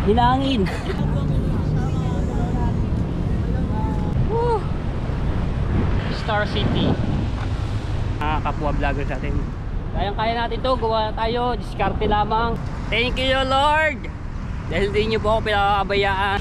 Hilangin. Woo. Star City. Kapwa vlogger sa atin. Kayang-kaya natin to, gawa tayo, diskarte lamang. Thank you Lord. Dahil di nyo po ako pinakabayaan.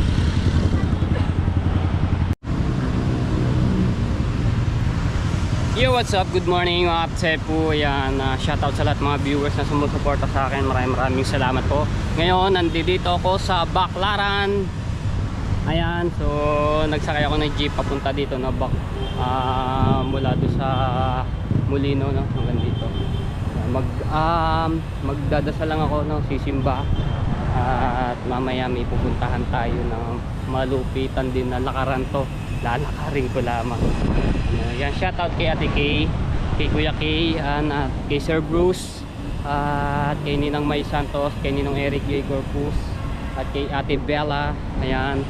Yo, what's up? Good morning mga kapsepo. Yan, shoutout sa lahat mga viewers na sumusuporta sa akin. Maraming salamat po. Ngayon, nandito ako sa Baclaran. Ayan, so nagsakay ako ng jeep papunta dito na mula doon sa Molino, no, hanggang dito. Magdadasal lang ako, no, sisimba. At mamaya may pupuntahan tayo ng malupitan din na lakaran to. Lalakarin ko lamang. Yan, shoutout kay Ate Kay, kay Kuya Kay, at kay Sir Bruce, at kay Ninang May Santos, kay Ninong Eric J. Corpus, at kay Ate Bella. Ayan,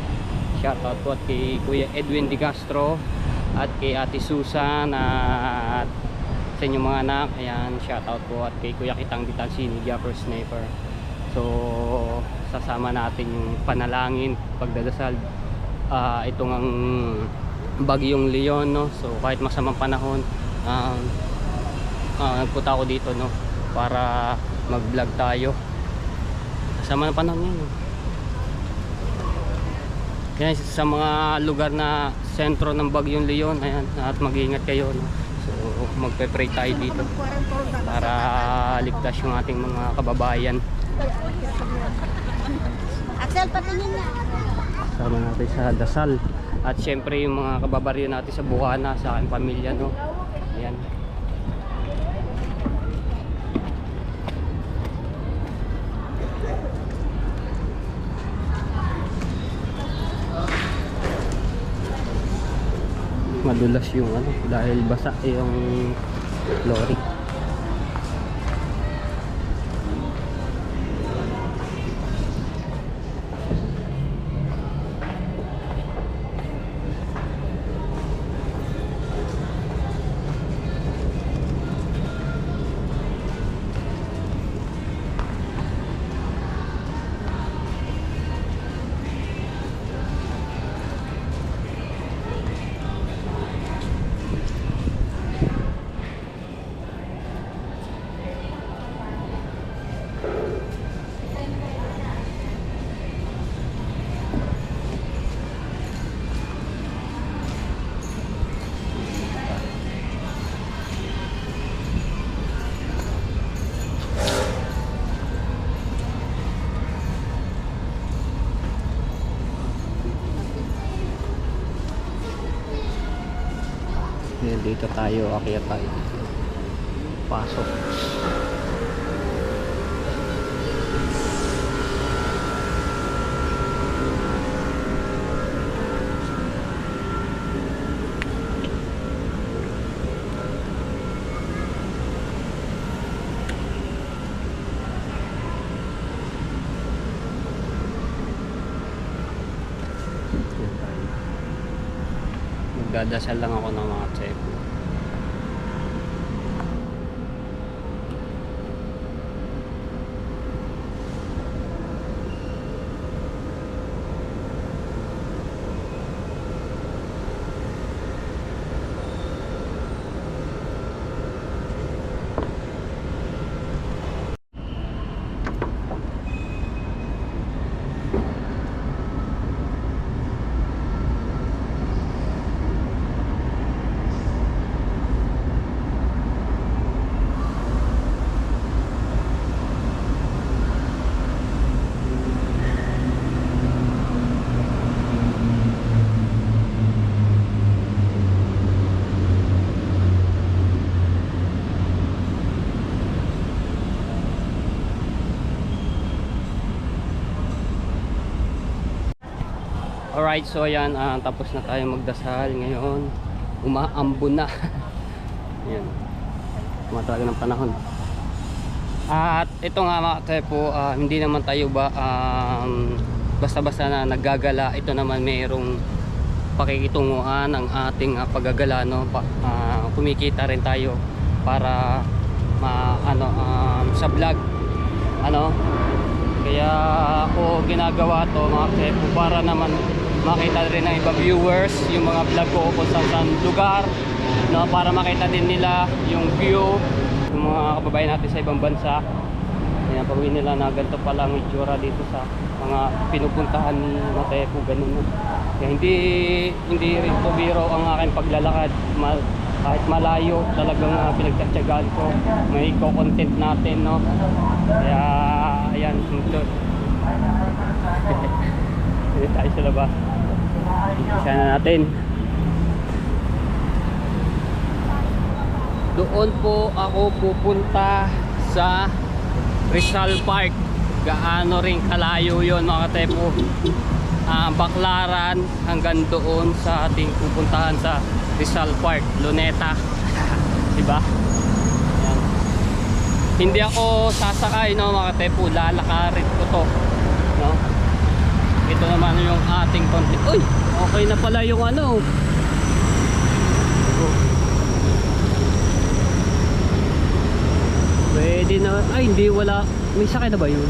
shoutout po, at kay Kuya Edwin Di Castro, at kay Ate Susan, at sa inyong mga anak. Ayan, shoutout po, at kay Kuya Kitang Ditalsini, Japper Sniper. So sasama natin yung panalangin, pagdadasal. Itong ang bagyong Leon, no, so kahit masamang panahon, nagpunta ako dito, no, para mag vlog tayo. Sama ng panahon yan, no? Yan, sa mga lugar na sentro ng bagyong Leon, ayan, at mag-iingat kayo, no? So magpe-pray tayo dito para ligtas yung ating mga kababayan. Axel, patingin na. Sama natin sa dasal. At syempre yung mga kababaryo natin sa Bukana, sa aking pamilya, no. Ayan. Madulas yung ano dahil basa yung lorry. Dito tayo, akyat tayo, pasok. Magdadasal lang ako ng mga tsepo. Alright, so ayan, tapos na tayo magdasal ngayon. Umaambon na. Ayan, talaga ng panahon. At ito nga mga tepo, hindi naman tayo basta-basta na naggagala. Ito naman mayroong pakikitunguhan ng ating paggagala, no? Kumikita rin tayo para sa vlog, ano. Kaya ako ginagawa to mga katepo para naman makita rin ng ibang viewers yung mga vlog ko kung saan lugar, no, para makita din nila yung view ng mga kababayan natin sa ibang bansa. Ayan, pag-uwi nila na ganito pala ang itsura dito sa mga pinupuntahan ni Matepo, ganun, no? Kaya hindi rin po biro ang aking paglalakad. Kahit malayo, talagang pinagtsatsagaan ko. May co-content natin, no? Kaya ayan, sunod. Dito tayo sa labas. Isa na natin. Doon po ako pupunta sa Rizal Park. Gaano rin kalayo yon mga katepo. Baklaran hanggang doon sa ating pupuntahan sa Rizal Park, Luneta. Diba? Ayan. Hindi ako sasakay, no mga katepo, lalakarin ko to, no? Ito naman yung ating content. Uy, okay na pala yung ano. Pwede na. Ay, hindi, wala. May sakay na ba yun?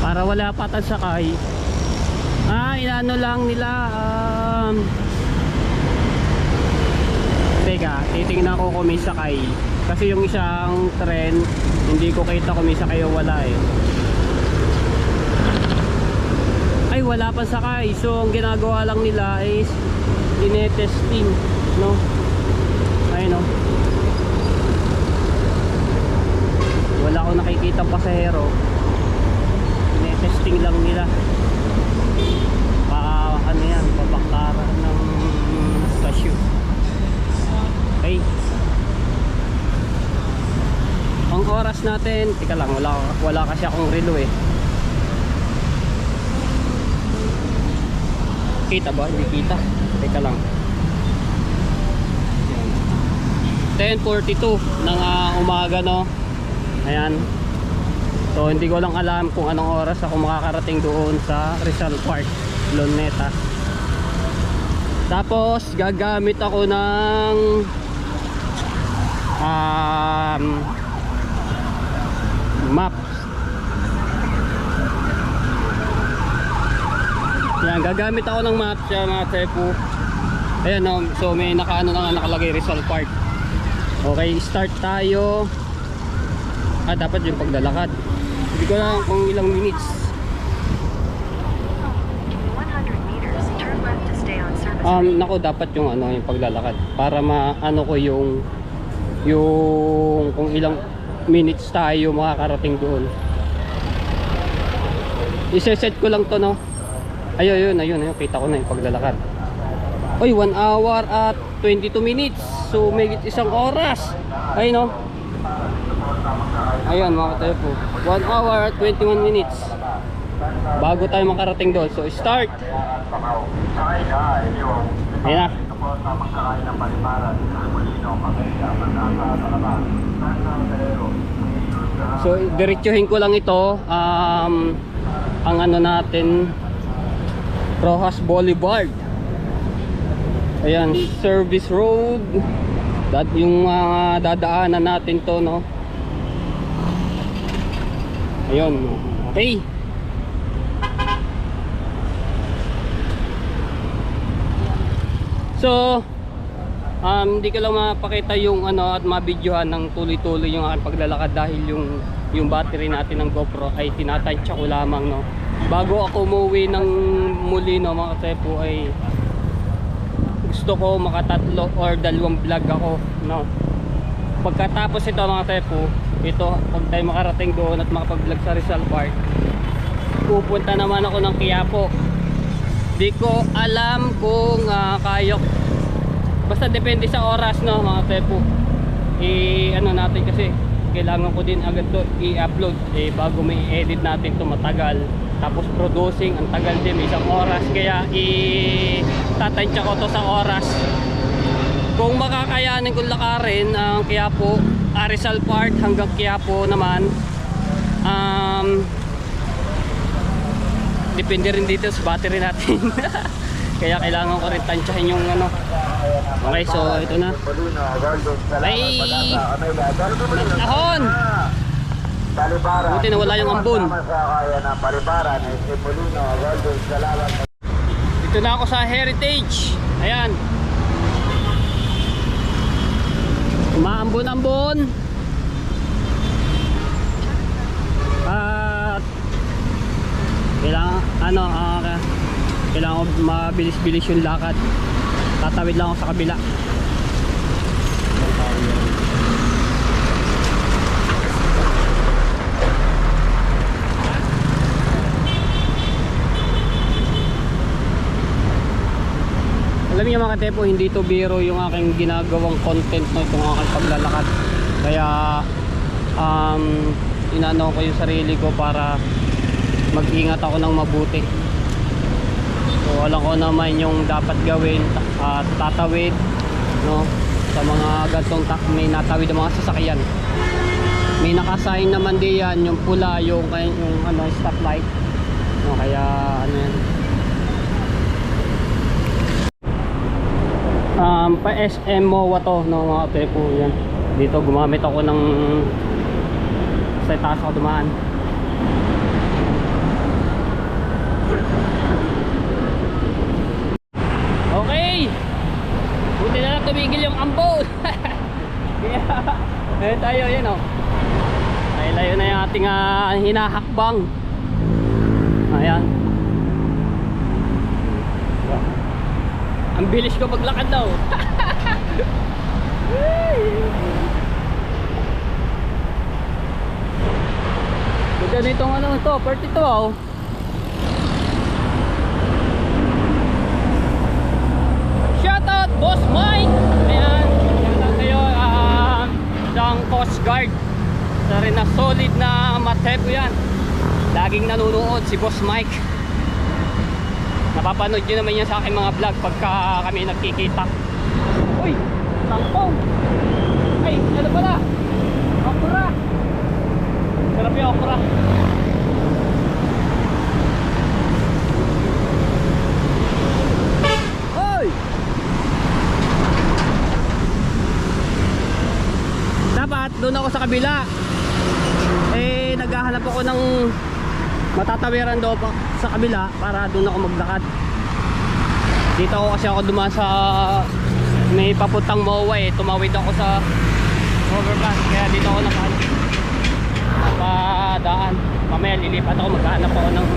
Para wala patang sakay. Inano lang nila. Teka, titingnan ko kung may sakay. Kasi yung isang tren, hindi ko kita kung may sakay o wala eh. Ay, wala pa sakay. So, ang ginagawa lang nila is ine-testing, no? Ayun, no? Wala akong nakikita pasahero. Ine-testing lang nila. Ano yan, pabaklaran ng stasyon. Okay. Ang oras natin, tika lang, wala kasi akong relo eh. Kita ba? Hindi kita. Teka lang. 10:42 ng umaga, no? Ayan. So hindi ko lang alam kung anong oras ako makakarating doon sa Rizal Park, Luneta. Tapos gagamit ako ng maps. Yan, gagamit ako ng maps yan mga tepo. Ayan, no? So may nakaano na nakalagay Rizal Park. Okay, start tayo. Dapat yung paglalakad. Hindi ko lang kung ilang minutes. Nako, dapat yung ano, yung paglalakad para maano ko yung kung ilang minutes tayo makakarating doon. I-set ko lang to, no. Ayun, kita ko na yung paglalakad. Oy, 1 hour at 22 minutes. So may isang oras. Ayun, no. Ayan mga katepo, 1 hour at 21 minutes bago tayo makarating doon. So start. Ayan na. So diretsuhin ko lang ito. Ang ano natin, Rojas Boulevard. Ayan, service road. Yung mga dadaanan natin to, no. Ayun, okay. So hindi ko lang mapakita yung ano at mabidyohan ng tuloy-tuloy yung aking paglalakad dahil yung battery natin ng GoPro ay tinatansya ko lamang, no. Bago ako umuwi ng muli, no mga katepo, ay gusto ko makatatlo or 2 vlog ako, no. Pagkatapos ito mga katepo, ito, pag tayo makarating doon at makapag-vlog sa Rizal Park, pupunta naman ako ng Quiapo. Di ko alam kung kaya, basta depende sa oras, no mga tepo. Ano natin kasi kailangan ko din agad to i-upload bago may edit natin to, matagal. Tapos producing, ang tagal din, isang oras. Kaya tatansya ko to sa oras. Kung makakayanin kong lakarin ang Quiapo, Rizal Park hanggang Quiapo naman, depende rin dito sa battery natin. Kaya kailangan ko rin tansyahin yung ano. Okay, so ito na. Bye! Ahon! Balibaran. Buti nawala yung ambon. Sama sa kaya ng Balibaran, Simulino, Golden, Salamat. Dito na ako sa Heritage. Ayan. Umaambon-ambon. At kailangan ko mabilis-bilis yung lakad. Tatawid lang ako sa kabila. Alam niyo mga katepo, hindi to biro yung aking ginagawang content no, itong aking paglalakad. Kaya inaano ko yung sarili ko para mag-ingat ako ng mabuti. So alam ko naman yung dapat gawin at tatawid no, sa mga gantong may natawid ng mga sasakyan. May nakasign naman diyan yung pula, yung stoplight. No, kaya ano yan. Pa SM MOA to no, mga katepo yan. Dito gumamit ako ng sa taas ako dumaan. Okay, buti na lang tumigil yung ambon. Kaya tayo yan o. Ay layo na yung ating hinahakbang. Ayan. Ang bilis ko maglakad daw. Ganda nitong ano ito, part ito oh. Shoutout Boss Mike. Ayan, shoutout kayo isang Coast Guard. Isa rin na solid na matepo yan. Laging nanonood si Boss Mike. Napapanood nyo naman yan sa aking mga vlog pagka kami nagkikita. Uy, tangkong. Ay, ano pala? Okra. Sarap yung okra. Uy! Dapat doon ako sa kabila. Eh, naghahanap ako ng matatawiran daw sa kabila para doon ako maglakad. Dito ako kasi ako dumaan sa may papuntang MOA eh. Tumawid ako sa overpass kaya dito ako napadaan. Mamaya lilipat ako, maghahanap ako ng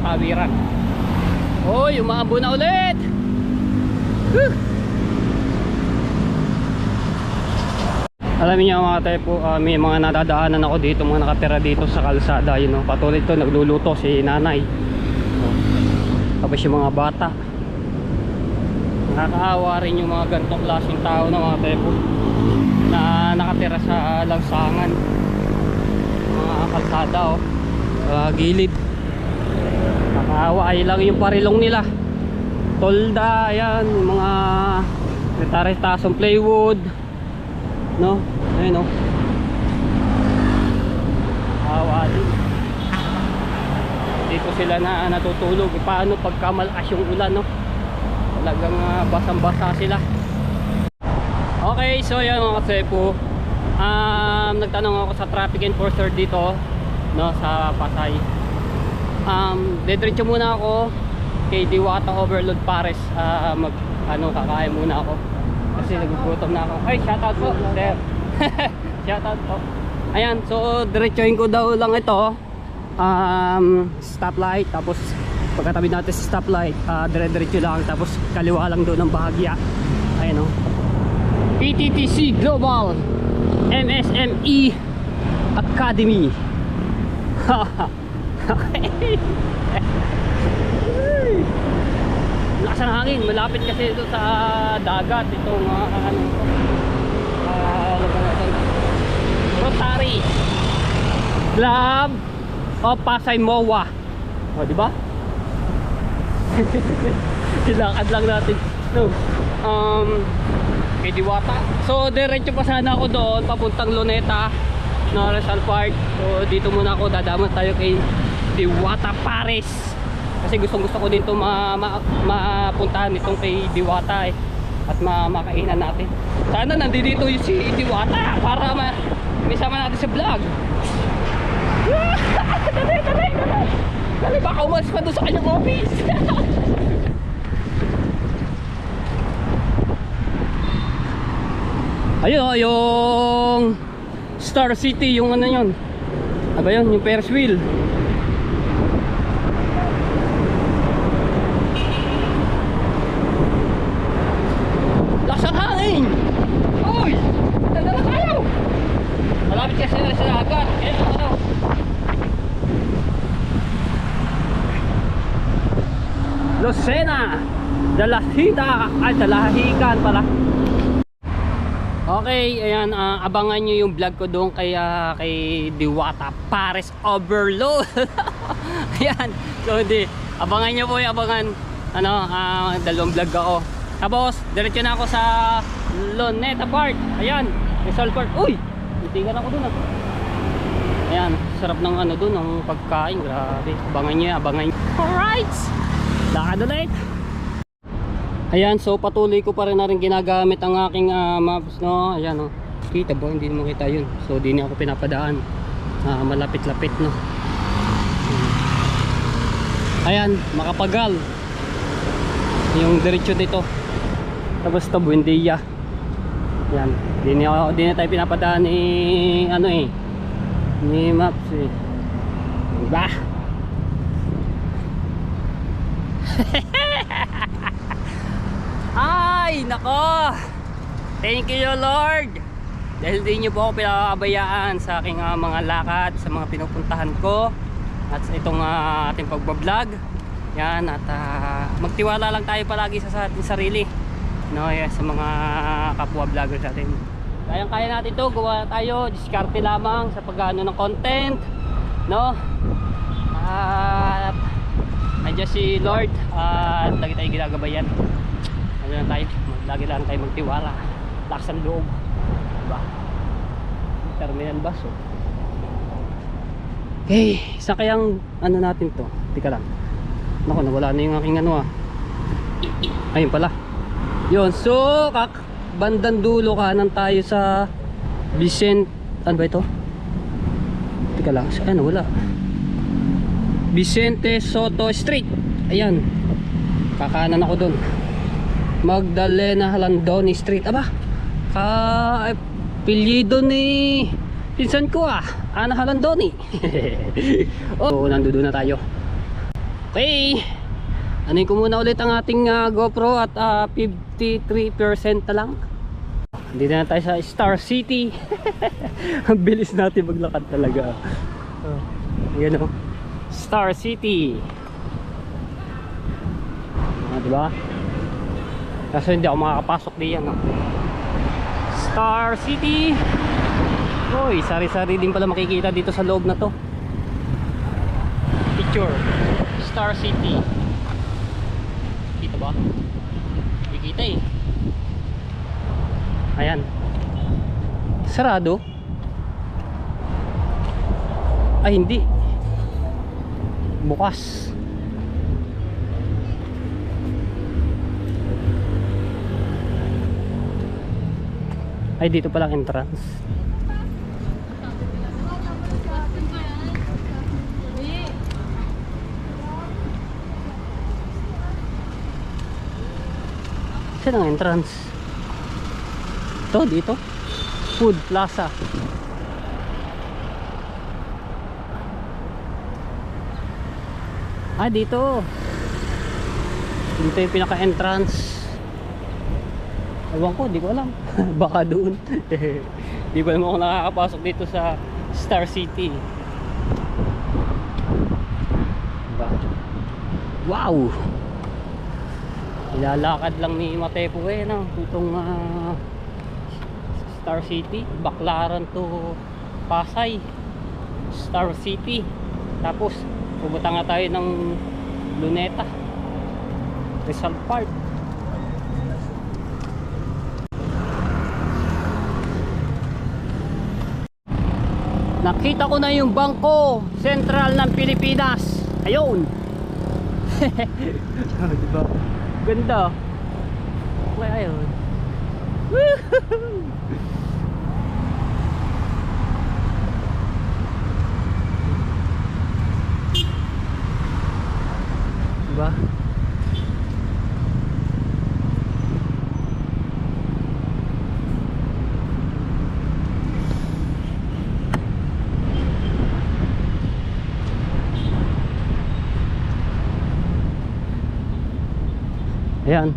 tawiran. Hoy, umaambon na ulit. Alam niyo mga tepo, may mga nadadaanan ako dito, mga nakatira dito sa kalsada, yun know, patuloy to, nagluluto si nanay. Tapos yung mga bata. Nakakaawa rin yung mga gantong klaseng tao na mga tepo na nakatira sa lansangan. Mga kalsada oh, gilid. Nakakaawa, ay lang yung parilong nila. Tolda, ayan, yung mga retarestasong plywood. No, ayun no. Awa din. Dito sila na natutulog. Paano pagka malakas yung ulan no? Talagang basang-basa sila. Okay, so yan mga kasepo. Nagtanong ako sa traffic enforcer dito no, sa Pasay. Dediretso muna ako kay Diwata Overload Pares. Kakain muna ako. Kasi nagugutom na ako. Ay, shoutout po, sir. Shoutout po. Ayan, so diretsuhin ko daw lang ito. Stoplight. Tapos pagkatabi natin sa stoplight, dire-diretso lang. Tapos kaliwa lang doon ng bahagya. Ayan o. PTTC Global MSME Academy. Okay. Lakas ng hangin, malapit kasi ito sa dagat itong Rotary Club of Pasay MOA. O di ba? Ilakad lang natin. So, kay Diwata. So diretso pa sana ako doon papuntang Luneta na Rizal Park. So dito muna ako, dadaan tayo kay Diwata Pares. Kasi gustong gusto ko din ito mapuntahan itong kay Diwata at makainan natin. Sana nandito si Diwata para may sama natin sa vlog. Dali, baka umalis pa doon sa kanyang office. Ayun oh, yung Star City, yung ano yun. Ano ba yun? Yung Ferris wheel. Lakas ang hangin! Uy! Tanda na tayo! Malapit kasi na sa agad. Ayun ano. Lucena! Dalahita! Ay, Dalahican pala. Okay, ayan, abangan nyo yung vlog ko doon kay Diwata Pares Overload. Ayan, so hindi, abangan nyo po yung abangan, ano, dalawang vlog ako. Tapos, diretso na ako sa Luneta Park. Ayan, Rizal Park. Uy, nitigan ako doon. Ayan, sarap ng ano doon, ng pagkain, grabe. Abangan nyo, abangan nyo. Alright, lakad ulit. Ayan, so patuloy ko pa rin na rin ginagamit ang aking maps, no. Ayan, oh. Kita ba? Hindi mo makita yun. So, di na ako pinapadaan. Malapit-lapit, no. Ayan, Makapagal. Yung diretso dito. Tapos ito, Buendia. Ayan, di na tayo pinapadaan ni, ano eh, ni maps eh. Diba? Ay, nako! Thank you Lord! Dahil di nyo po ako pinakabayaan sa aking mga lakad, sa mga pinupuntahan ko, at sa itong ating pagbablog. Yan, at magtiwala lang tayo palagi sa ating sarili, no, yan, sa mga kapwa vloggers natin. Kayang-kaya natin to, gawa tayo, diskarte lamang sa pag-ano ng content, no. At nandiyan si Lord, at lagi tayo ginagabayan. Ano lang tayo, lagi lang tayo magtiwala, lakas ang loob, diba? Terminal bus, oh. Okay, isa kayang ano natin to, tika lang. Naku, nawala na yung aking ano ayun pala yun. So bandang dulo kanan tayo sa Vicente, ano ba ito? Tika lang, ano, wala. Vicente Soto Street. Ayan, kakanan ako dun. Magdalena Halandoni Street. Aba, apelyido ni pinsan ko, Ana Halandoni. Oh, nandoon na tayo. Okay, anin ko muna ulit ang ating GoPro at 53% na lang. Dito na tayo sa Star City. Ang bilis natin maglakad talaga. Yan o, Star City. Diba? Kaso hindi ako makakapasok diyan, no? Star City. Uy, sari-sari din pala makikita dito sa loob na to. Picture Star City. Kita ba? Hindi kita eh. Ayan, sarado. Ay hindi, bukas. Ay, dito palang entrance. Saan ang entrance? Ito, dito. Food Plaza. Ah, dito. Dito yung pinaka-entrance. Ewan ko, di ko alam. Baka doon. Di ba naman ako nakakapasok dito sa Star City. Diba? Wow! Ilalakad lang ni Matepo no? Itong Star City. Baclaran to Pasay. Star City. Tapos pumunta nga tayo ng Luneta, Rizal Park. Nakita ko na yung Bangko Sentral ng Pilipinas. Ayun. Diba? Ganda. Okay, ayun. ba? Ayan,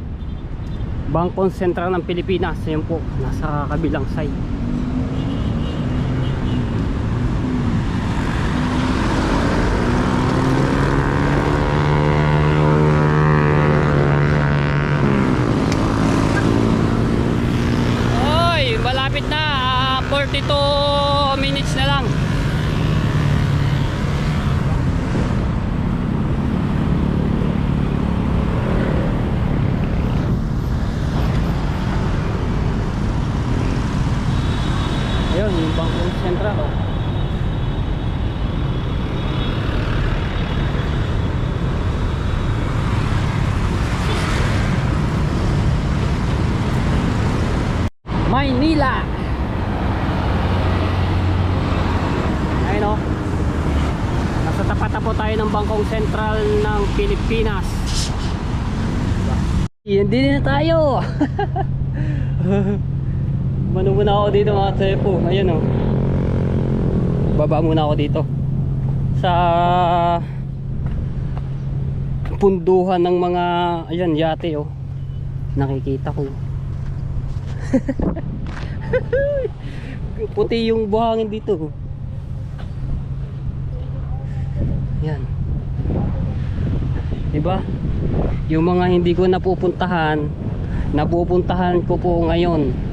Bangkong Sentral ng Pilipinas. Ayan po, nasa kabilang side. Oy, malapit na, 42 minutes na lang. Ayun, yung Bangkong Sentral, oh. Maynila. Ayun, oh. Nasa tapat na po tayo ng Bangkong Sentral ng Pilipinas. Yan din na tayo. Mano muna ako dito mga tepo. Ayun, oh. Baba muna ako dito sa punduhan ng mga, ayan, yate, oh. Nakikita ko. Puti yung buhangin dito. Yan. Diba? Yung mga hindi ko napupuntahan ko po ngayon.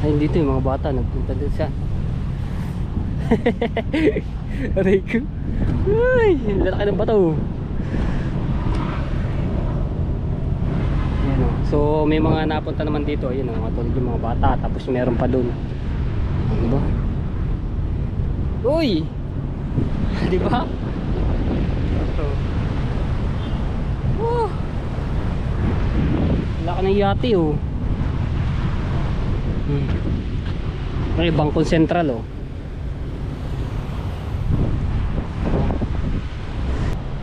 Ayun dito yung mga bata nagpunta din siya. Aray ko. Ay, lalaki ng bato. Ayan, oh. So may mga napunta naman dito. Ayun, oh, matulog yung mga bata. Tapos meron pa dun. Diba? Uy! Diba? Oh! Laki ng yate, oh. May Bangkong Sentral, oh.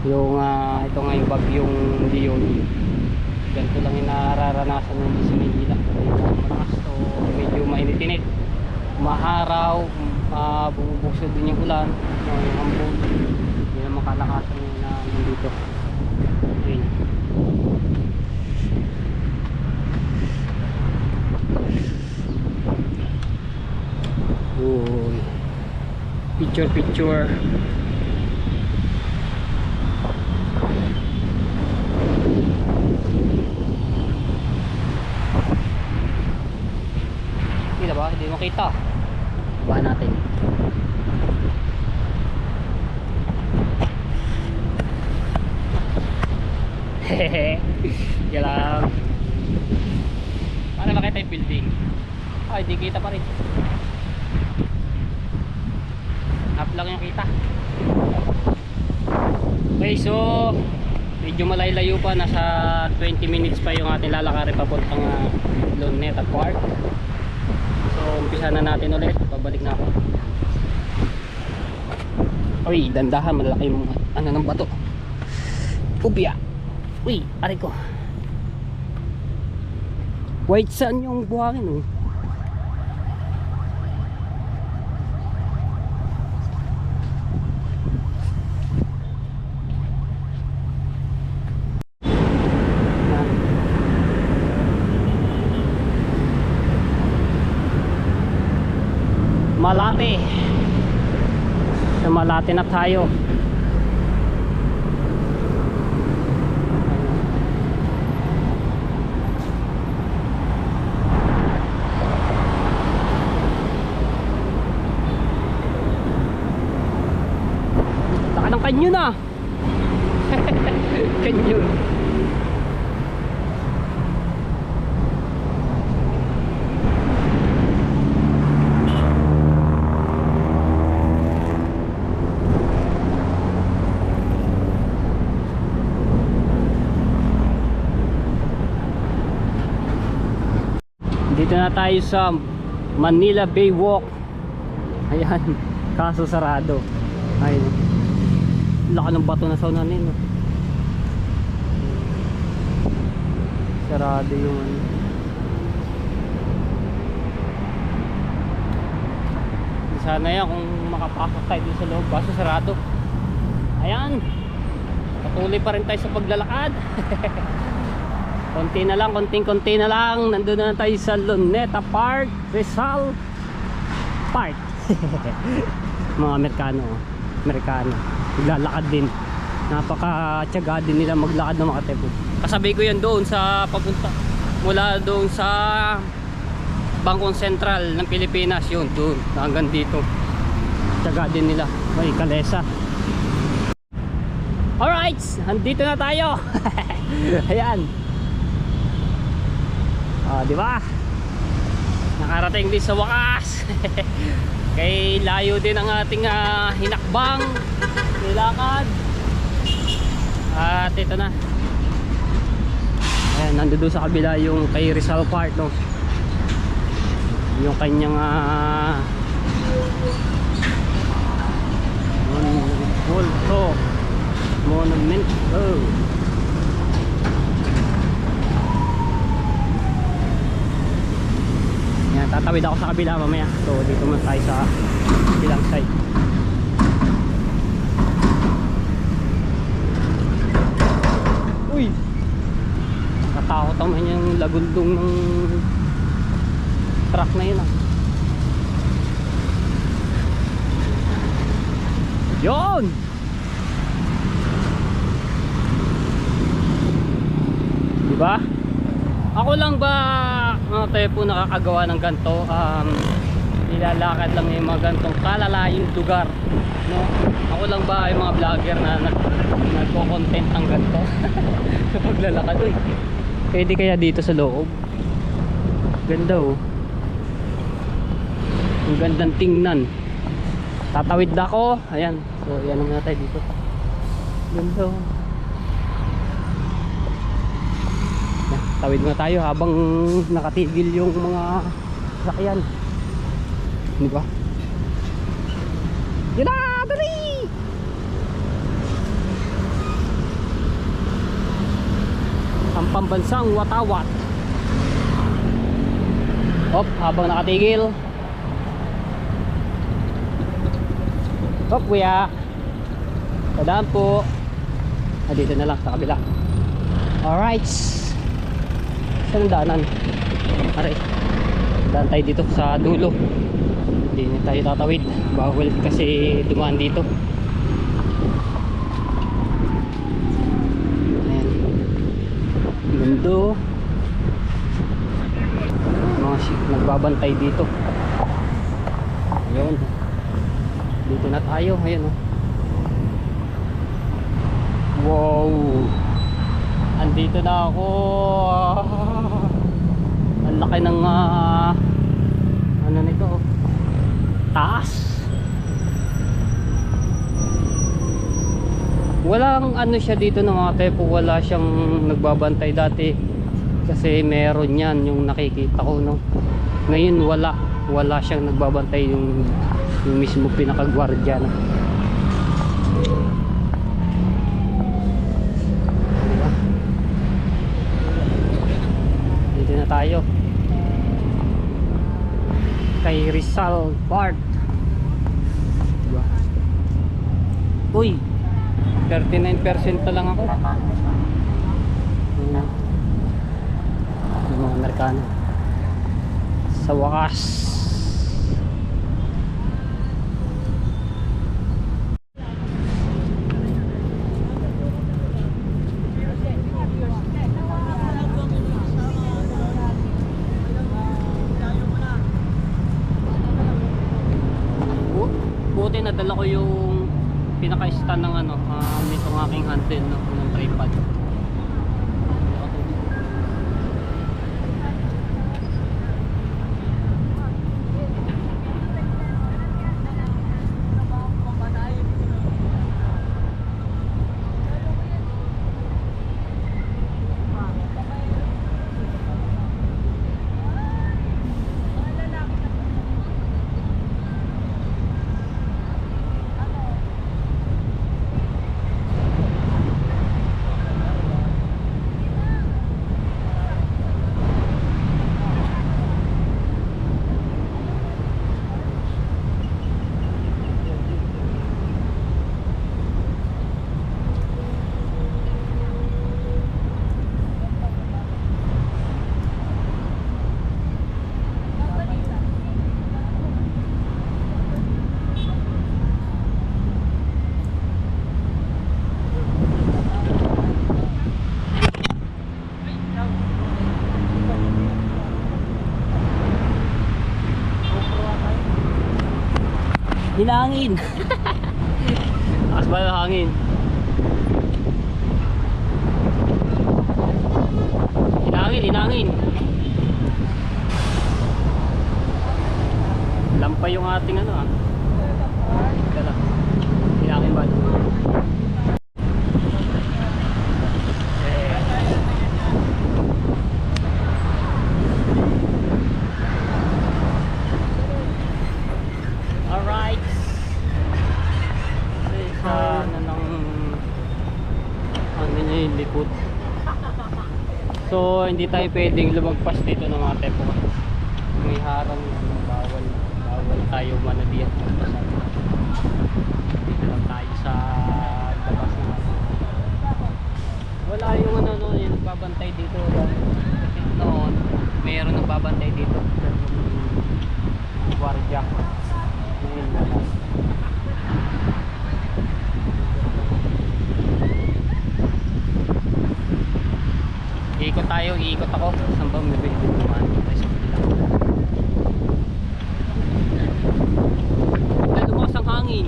Yung ito nga yung bagyong Leon. Ganito lang yung nararanasan ng sa Manila. Malakas to, medyo mainit-init, maharaw, bubukso din yung ulan, yung hambog. Hindi naman kalakasan yun na nandito. Ayun. Uy, picture. Kita ba? Hindi makita. Baba natin. Hehehe. Yan lang. Paano makita yung building? Ay, di kita pa rin. Up lang yung kita. Okay, so medyo malayo pa, nasa 20 minutes pa yung ating lalakarin papuntang Luneta Park. So umpisa na natin ulit, babalik na ako. Uy, dandahan, malaki yung ano ng bato. Ubya. Uy, aray ko. White sand yung buhangin, oh. Malate. Sa Malate na tayo. Laki ng kanyon, ah. Kanyon. Dito na tayo sa Manila Bay Walk. Ayan, kaso sarado. Ayun, laki ng bato na sa unahan, no? sarado yung ano. Sana yan kung makapasok tayo dito sa loob, kaso sarado. Ayan, patuloy pa rin tayo sa paglalakad. Konti na lang, konting-konti na lang. Nandun na tayo sa Luneta Park, Rizal Park. Mga Amerikano, maglalakad din. Napaka-tiyaga din nila maglakad ng mga tepo. Kasabay ko yan doon sa papunta, mula doon sa Bangkong Sentral ng Pilipinas, yun doon hanggang dito. Tiyaga din nila. Ay, kalesa. Alright, andito na tayo. Ayan. Di ba? Nakarating din sa wakas. Kay layo din ang ating hinakbang, nilakad. At ito na. Ayan, nandun sa kabila yung kay Rizal Park, no? Yung kanyang monument. Oh. Yan, tatawid ako sa kabila mamaya. So dito muna tayo sa bilang side. Uy, nakatakot naman yung lagundong ng truck na yun. Yun! Diba? Ako lang ba tepo nakakagawa ng ganito? Nilalakad lang yung mga gantong kalalayong lugar, no? Ako lang ba yung mga vlogger na nagko-content ng ganito sa paglalakad? Uy, pwede kaya dito sa loob? Ganda oh. Ang gandang tingnan. Tatawid na ako. Ayan. So yan ang natin dito. Ganda oh. Tawid na tayo habang nakatigil yung mga sakyan. Di ba? Yun na! Dali! Ang pambansang watawat. Hop, habang nakatigil. Hop, kuya. Tadaan po. Dito na lang sa kabila. Alright. Saan ang daanan? Aray, daan tayo dito sa dulo. Hindi na tayo tatawid, bawal kasi dumaan dito. Ayan, mundo. Mga nagbabantay dito. Ayun, dito na tayo. Ayan oh. Wow, andito na ako. Ang laki ng ano nito, taas. Walang ano siya dito ng mga tepo, wala siyang nagbabantay dati kasi meron yan yung nakikita ko, no? Ngayon wala siyang nagbabantay, yung mismo pinakagwardya na. Dito na tayo kay Rizal Park. Diba? Uy, 39% na lang ako. Yung mga Amerikano. Sa wakas. Buti nadala ko yung pinaka-stand ng ano, nitong aking handle, no, ng tripod. hinangin. Lakas ba ng hangin? Hinangin. Lampay yung ating ano ah. Dala. Hinangin ba? Alright. Sa ano ng ano niya yung likod. So hindi tayo pwedeng lumagpas dito ng mga tepo. May harang, bawal tayo manadiyan. Dito lang tayo sa labas na. Wala yung ano yung nagbabantay dito. Kasi noon mayroon nagbabantay dito. Guardia. Ngayon wala. Iikot ako. Saan ba may dumaan tayo sa kabila? Dahil lumakas ang hangin.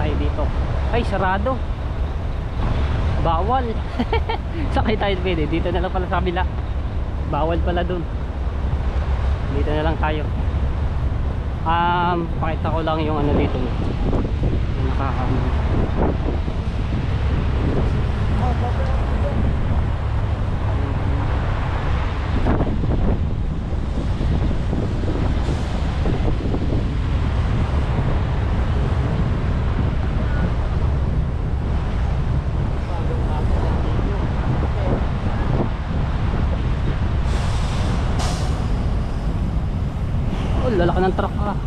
Tayo dito. Ay, sarado. Bawal. Sakay tayo pwede. Dito na lang pala sa kabila. Bawal pala dun. Dito na lang tayo. Pakita ko lang yung ano dito. Yung lalaki ng truck ah.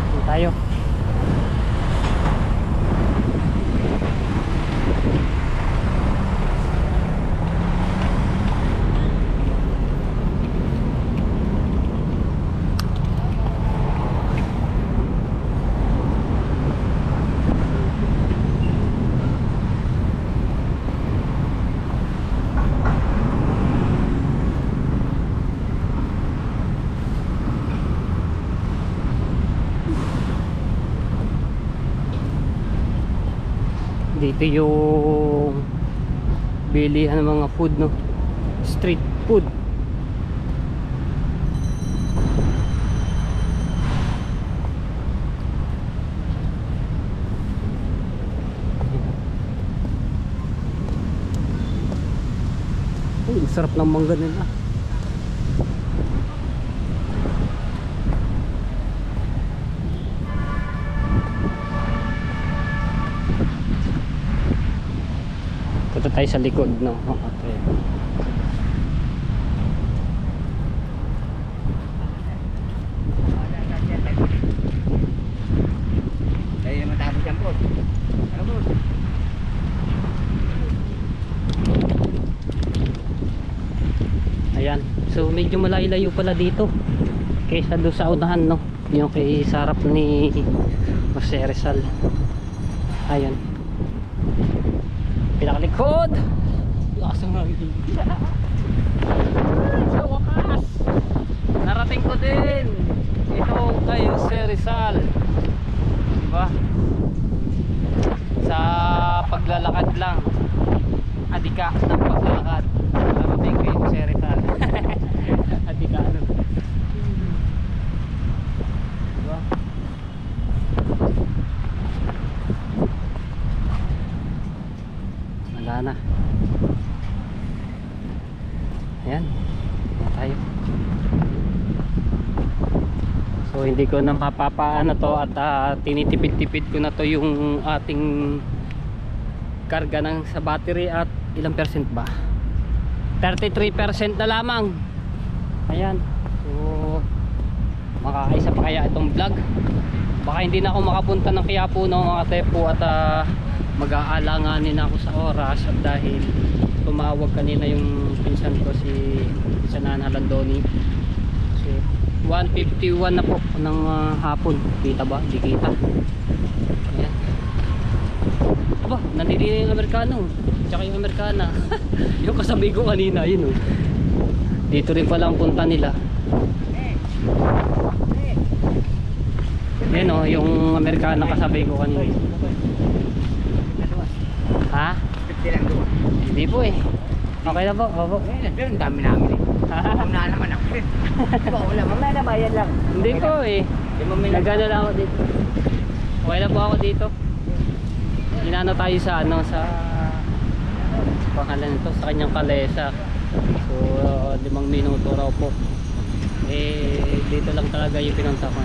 Dito tayo. Dito yung bilihan ng mga food, no? Street food. Uy, sarap ng mangga nila. Punta tayo sa likod, no? Okay. Ay, matapos yan po. Ayan. So medyo malayo-layo pala dito kaysa doon sa unahan, no? Yung kay sarap ni Jose Rizal. Ayan. Pinakalikod. Lakas ng hangin. Sa wakas narating ko din ito kay Jose Rizal, diba? Sa paglalakad lang, adika ng paglalakad, narating kay Jose Rizal. Adika ano, diba? Wala na. Ayan, tayo. So hindi ko na mapapaano to at tinitipid-tipid ko na to yung ating karga ng sa battery at ilang percent ba? 33% na lamang. Ayan. So makakaisa pa kaya itong vlog? Baka hindi na ako makapunta ng Quiapo, no, mga tepo, at mag-aalanganin ako sa oras at dahil tumawag kanina yung pinsan ko si Pinsanan Halandoni. So 1:51 na po ng hapon. Kita ba? Di kita. Ayan. Aba, nandito yung Amerikano tsaka yung Amerikana. Yung kasabi ko kanina, yun oh. Dito rin pala ang punta nila. Yan oh, yung Amerikana kasabi ko kanina. Ha? 50 lang doon. Hindi po eh. Okay na po, opo. Ang dami namin eh. Una naman ako eh. Wala, mamaya na bayad lang. Hindi po eh. Nagano lang ako dito. Okay na po ako dito. Inano tayo sa ano, sa pangalan nito, sa kanyang kalesa. So 5 minuto raw po. Eh dito lang talaga yung pinunta ko.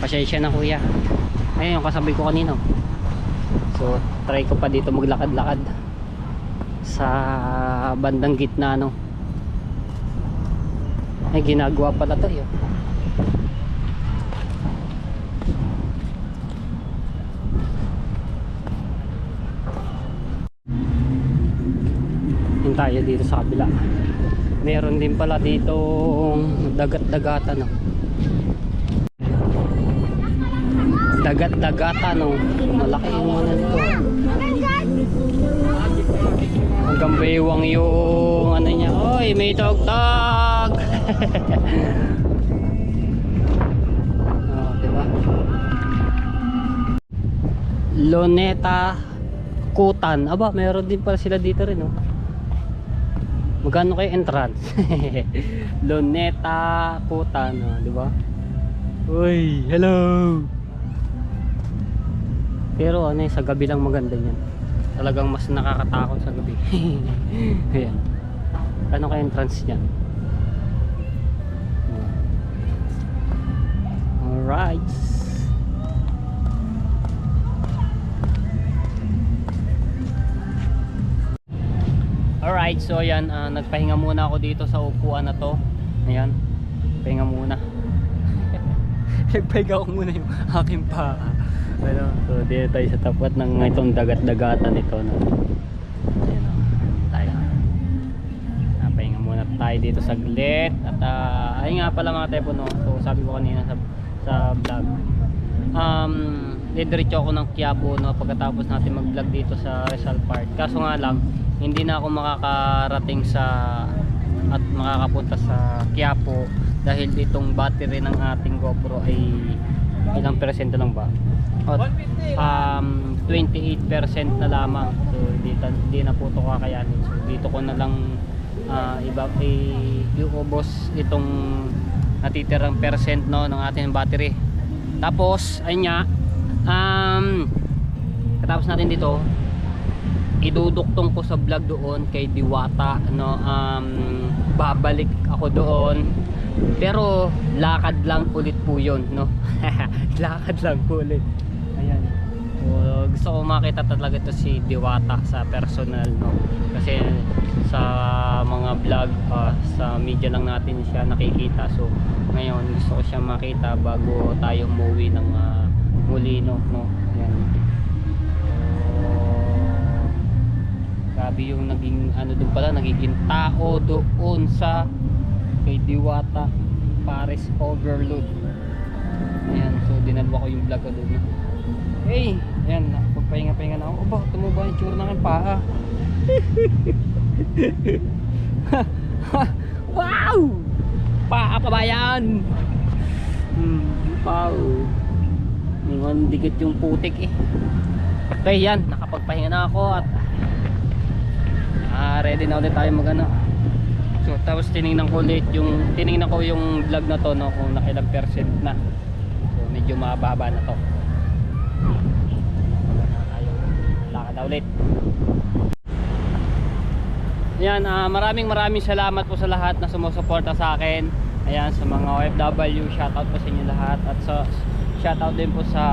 Pasensya na kuya. Ayun yung kasabi ko kanina. So try ko pa dito maglakad-lakad sa bandang gitna no. Ay ginagawa pala to yun. Yung tayo dito sa kabila. Meron din pala dito dagat-dagatan no. Dagat-dagatan no. Malaki yung ano nito. Hanggang baywang yung ano niya. Oy, may tog-tog. Oh, diba? Luneta Kutan. Aba, meron din pala sila dito rin, oh. Magkano kayo entrance? Luneta Kutan, oh, diba? Uy, hello. Pero ano, sa gabi lang maganda yan. Talagang mas nakakatakot sa gabi. Ayan. Ano kayo entrance niyan? Alright. Alright, so ayan, nagpahinga muna ako dito sa upuan na to. Ayan, pahinga muna. Nagpahinga ko muna yung aking paa. Ano, so dito tayo sa tapat ng itong dagat-dagatan ito no? Ayan, tayo. Pahinga muna tayo dito saglit. At ayun nga pala mga tepo no? So sabi ko kanina sa vlog, didiretso ako ng Quiapo no? Pagkatapos natin mag vlog dito sa Rizal Park. Kaso nga lang hindi na ako makakarating sa at makakapunta sa Quiapo dahil itong battery ng ating GoPro ay ilang percento lang ba? 28% na lamang. So hindi na po ito kakayanin. So dito ko na lang iubos itong natitirang percent no, ng ating battery. Tapos ayun nga, katapos natin dito iduduktong ko sa vlog doon kay Diwata no, babalik ako doon pero lakad lang ulit po yun no. Lakad lang po ulit. Ayan. So, gusto ko makita talaga ito si Diwata sa personal no, kasi sa mga vlog sa media lang natin siya nakikita. So ngayon gusto ko siya makita bago tayo umuwi ng Molino no. Ayan. Grabe yung naging ano doon pala, nagiging tao doon sa kay Diwata Paris Overload. Ayan, so dinalwa ko yung vlog ko doon. Hey, ayan, pagpahinga-pahinga na ako. Aba, tumuba yung tsura ng paa. Wow! Paa pa ba yan? Wow. Ngayon, dikit yung putik eh. Okay, yan, nakapagpahinga na ako at ready na ulit tayo magano. So tapos tiningnan ko yung vlog na to no, kung nakailang percent na. So medyo mababa na to. Tayo lakad na ulit. Ayan, maraming salamat po sa lahat na sumusuporta sa akin. Ayan, sa mga OFW, shoutout po sa inyo lahat. At so, shoutout din po sa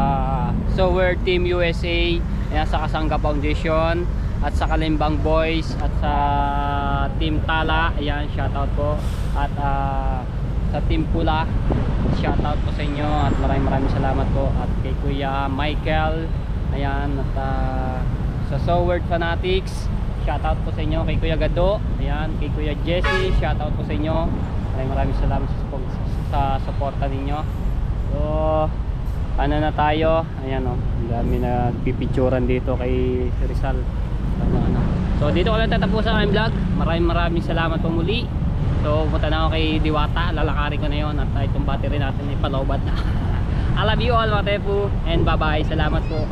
Sower Team USA, ayan, sa Kasangga Foundation, at sa Kalimbang Boys, at sa Team Tala, ayan, shoutout po. At sa Team Pula, shoutout po sa inyo. At maraming salamat po. At kay Kuya Michael Ayan, at sa Soward Fanatics, shoutout po sa inyo kay Kuya Gado. Ayan, kay Kuya Jesse, shoutout po sa inyo. Maraming salamat sa suporta ninyo. So, ano na tayo? Ayan o, ang dami nagpipicturan dito kay Rizal. So, dito ko lang tatapusan ang vlog. Maraming salamat po muli. So, punta na ako kay Diwata. Lalakarin ko na yun at itong battery natin ay palawbat na. I love you all mga tepu and bye bye. Salamat po.